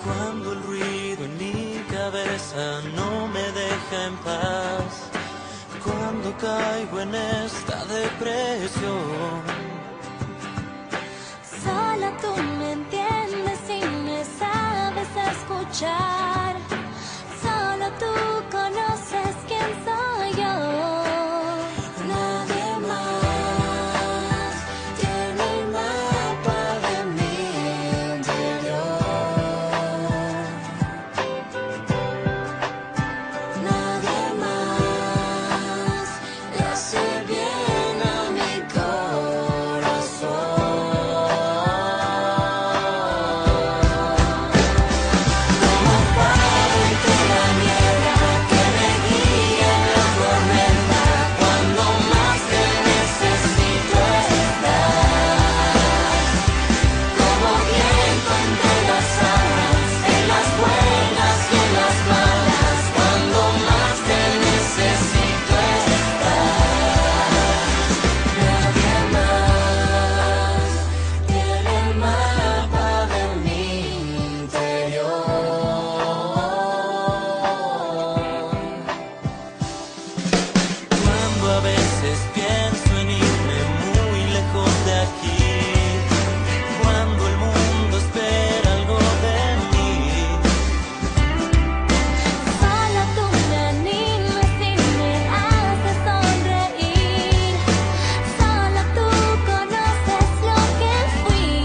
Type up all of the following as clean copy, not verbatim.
Cuando el ruido en mi cabeza no me deja en paz, cuando caigo en esta depresión, solo tú me entiendes y me sabes escuchar. Solo tú conoces quién soy yo. Nadie más tiene el mapa de mi interior. Nadie más le hace bien a mi corazón. Como paro entre la niebla que me guía en la tormenta, cuando más te necesito estás. Como viento entre las alas, en las buenas y en las malas, cuando más te necesito estás. Nadie más tiene el mapa de mi interior. cuando a veces pienso en irme muy lejos de aquí, cuando el mundo espera algo de mí, Solo tú me animas y me haces sonreír. Solo tú conoces lo que fui.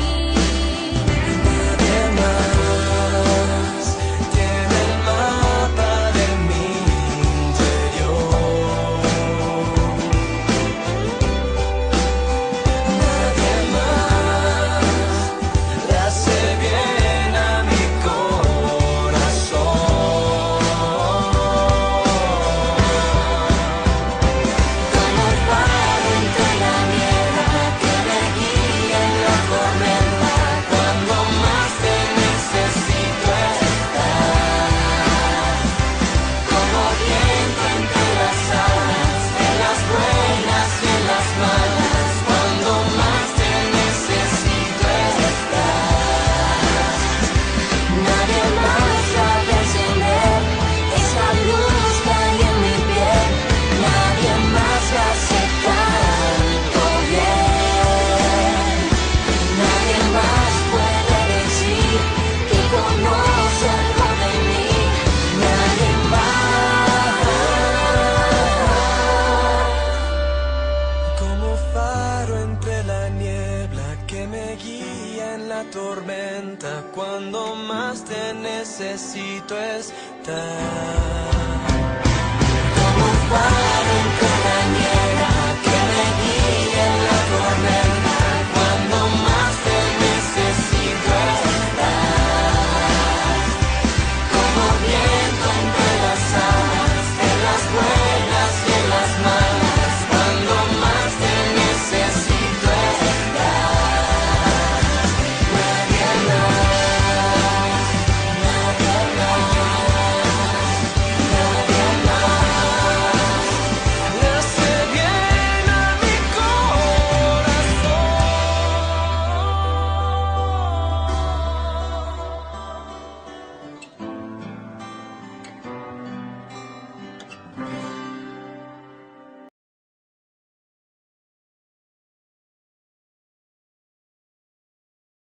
nadie más tiene el mapa de mi interior. Nadie más le hace bien a mi corazón. Como faro entre la niebla que me guía en la tormenta, Cuando más te necesito estás. como viento entre las alas, En las buenas y en las malas, cuando más te necesito estás. nadie más sabe encender esa luz que hay en mi piel. Nadie más la hace tanto bien. Nadie más puede decir que conoce algo de mí. Nadie más. Como faro entre la niebla que me guía en la tormenta, cuando más te necesito estar. Como faro entre la niebla